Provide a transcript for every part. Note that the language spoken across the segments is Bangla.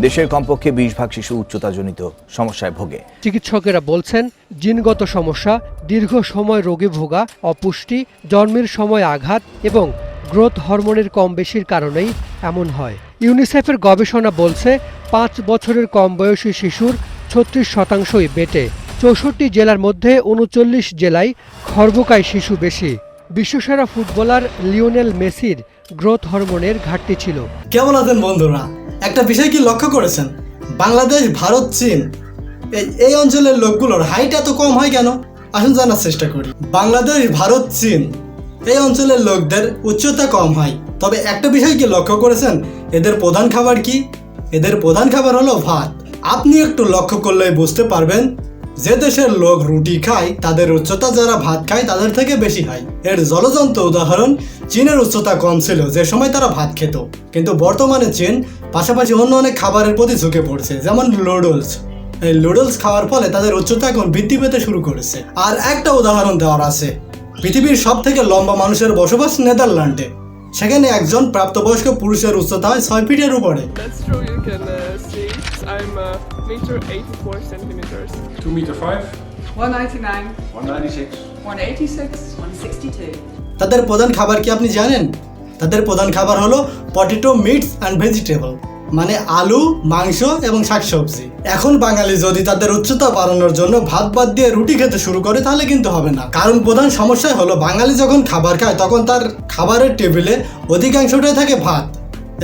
দেশের কমপক্ষে 20% শিশু উচ্চতাজনিত সমস্যায় ভোগে। চিকিৎসকেরা বলছেন, জিনগত সমস্যা, দীর্ঘ সময় রোগে ভোগা, অপুষ্টি, জন্মের সময় আঘাত এবং গ্রোথ হরমোনের কম বেশির কারণেই এমন হয়। ইউনিসেফের গবেষণা বলছে 5 বছরের কম বয়সী শিশুর 36%ই বেটে। 64 জেলার মধ্যে 39 জেলায় খর্বকায় শিশু বেশি। বিশ্বসেরা ফুটবলার লিওনেল মেসির গ্রোথ হরমোনের ঘাটতি ছিল। কেমন আছেন বন্ধুরা? একটা বিষয় কি লক্ষ্য করেছেন? বাংলাদেশ, ভারত, চীন এই অঞ্চলের লোকগুলোর হাইট এত কম হয় কেন? আসুন জানার চেষ্টা করি। বাংলাদেশ, ভারত, চীন এই অঞ্চলের লোকদের উচ্চতা কম হয়। তবে একটা বিষয় কি লক্ষ্য করেছেন? এদের প্রধান খাবার কি? এদের প্রধান খাবার হলো ভাত। আপনি একটু লক্ষ্য করলেই বুঝতে পারবেন, যে দেশের লোক রুটি খায় তাদের উচ্চতা যারা ভাত খায় তাদের থেকে বেশি হয়। এর জ্বলজ্বন্ত উদাহরণ, চীনের উচ্চতা কম ছিল যে সময় তারা ভাত খেত, কিন্তু বর্তমানে চীন পাশাপাশি অন্য অনেক খাবারের প্রতি ঝুঁকে পড়ছে, যেমন নুডলস। এই নুডলস খাওয়ার ফলে তাদের উচ্চতা এখন বৃদ্ধি পেতে শুরু করেছে। আর একটা উদাহরণ দেওয়ার আছে, পৃথিবীর সব থেকে লম্বা মানুষের বসবাস নেদারল্যান্ডে। সেখানে একজন প্রাপ্তবয়স্ক পুরুষের উচ্চতা হয় 6 ফিটের উপরে। I'm meter 84 centimeters. 2 meter 5. 199. 196. 186. 162. তাদের প্রধান খাবার কি আপনি জানেন? তাদের প্রধান খাবার হলো পটেটো, মিটস অ্যান্ড ভেজিটেবল, মানে আলু, মাংস এবং শাকসবজি। এখন বাঙালি যদি তাদের উচ্চতা বাড়ানোর জন্য ভাত বাদ দিয়ে রুটি খেতে শুরু করে তাহলে কিন্তু হবে না। কারণ প্রধান সমস্যা হলো, বাঙালি যখন খাবার খায় তখন তার খাবারের টেবিলে অধিকাংশটাই থাকে ভাত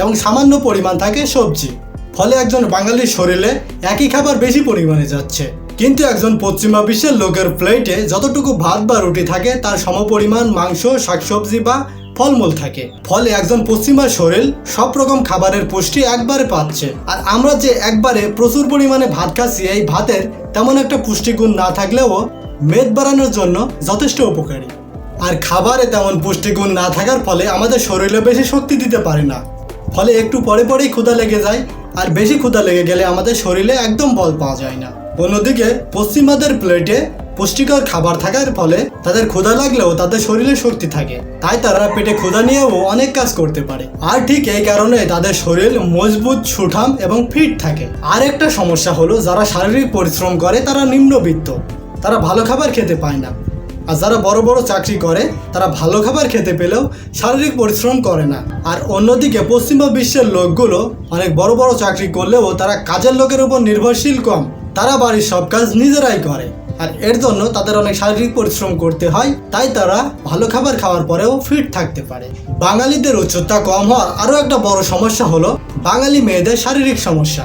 এবং সামান্য পরিমাণ থাকে সবজি। ফলে একজন বাঙালির শরীরে একই খাবার বেশি পরিমাণে যাচ্ছে, কিন্তু একজন পশ্চিমা বিশ্বের লোকের প্লেটে যতটুকু ভাত বা রুটি থাকে তার সমপরিমাণ মাংস, শাকসবজি বা ফলমূল থাকে। ফলে একজন পশ্চিমার শরীর সব রকম খাবারের পুষ্টি একবারে পাচ্ছে। আর আমরা যে একবারে প্রচুর পরিমাণে ভাত খাচ্ছি, এই ভাতের তেমন একটা পুষ্টিগুণ না থাকলেও মেদ বাড়ানোর জন্য যথেষ্ট উপকারী। আর খাবারে তেমন পুষ্টিগুণ না থাকার ফলে আমাদের শরীরে বেশি শক্তি দিতে পারে না। ফলে একটু পরে পরেই ক্ষুধা লেগে যায়, আর বেশি ক্ষুধা লেগে গেলে আমাদের শরীরে একদম বল পাওয়া যায় না। অন্যদিকে পশ্চিমাদের প্লেটে পুষ্টিকর খাবার থাকার ফলে তাদের ক্ষুধা লাগলেও তাদের শরীরে শক্তি থাকে, তাই তারা পেটে ক্ষুধা নিয়েও অনেক কাজ করতে পারে। আর ঠিক এই কারণে তাদের শরীর মজবুত, সুঠাম এবং ফিট থাকে। আর একটা সমস্যা হলো, যারা শারীরিক পরিশ্রম করে তারা নিম্নবিত্ত, তারা ভালো খাবার খেতে পায় না। আর যারা বড় বড় চাকরি করে তারা ভালো খাবার খেতে পেলেও শারীরিক পরিশ্রম করে না। আর অন্যদিকে পশ্চিমা বিশ্বের লোকগুলো অনেক বড় বড় চাকরি করলেও তারা কাজের লোকের উপর নির্ভরশীল কম, তারা বাড়ির সব কাজ নিজেরাই করে। আর এর জন্য তাদের অনেক শারীরিক পরিশ্রম করতে হয়, তাই তারা ভালো খাবার খাওয়ার পরেও ফিট থাকতে পারে। বাঙালিদের উচ্চতা কম হওয়ার আরও একটা বড় সমস্যা হলো বাঙালি মেয়েদের শারীরিক সমস্যা।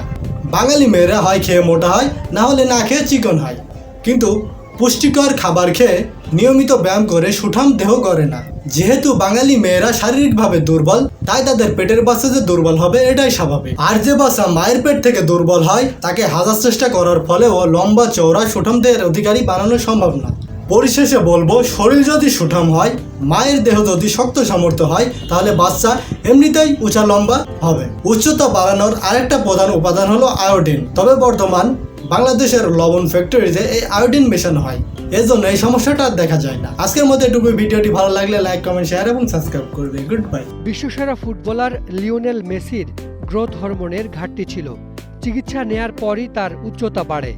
বাঙালি মেয়েরা হয় খেয়ে মোটা হয়, না হলে না খেয়ে চিকন হয়, কিন্তু পুষ্টিকর খাবার খেয়ে নিয়মিত ব্যায়াম করে সুঠাম দেহ করে না। যেহেতু বাঙালি মেয়েরা শারীরিকভাবে দুর্বল, তাই তাদের পেটের বাচ্চা যে দুর্বল হবে এটাই স্বাভাবিক। আর যে বাচ্চা মায়ের পেট থেকে দুর্বল হয় তাকে হাজার চেষ্টা করার ফলেও লম্বা চওড়া সুঠাম দেহের অধিকারী বানানো সম্ভব না। পরিশেষে বলবো, শরীর যদি সুঠাম হয়, মায়ের দেহ যদি শক্ত সামর্থ্য হয়, তাহলে বাচ্চা এমনিতেই উঁচা লম্বা হবে। উচ্চতা বাড়ানোর আরেকটা প্রধান উপাদান হলো আয়োডিন। তবে বর্তমান বাংলাদেশের লবণ ফ্যাক্টরিতে এই আয়োডিন মেশানো হয়, এজন্য এই সমস্যাটা দেখা যায় না। আজকের মতো এটুকু। ভিডিওটি ভালো লাগলে লাইক, কমেন্ট, শেয়ার এবং সাবস্ক্রাইব করবে। Good bye. বিশ্বসেরা ফুটবলার লিওনেল মেসির গ্রোথ হরমোনের ঘাটতি ছিল। চিকিৎসা নেয়ার পরই তার উচ্চতা বাড়ে।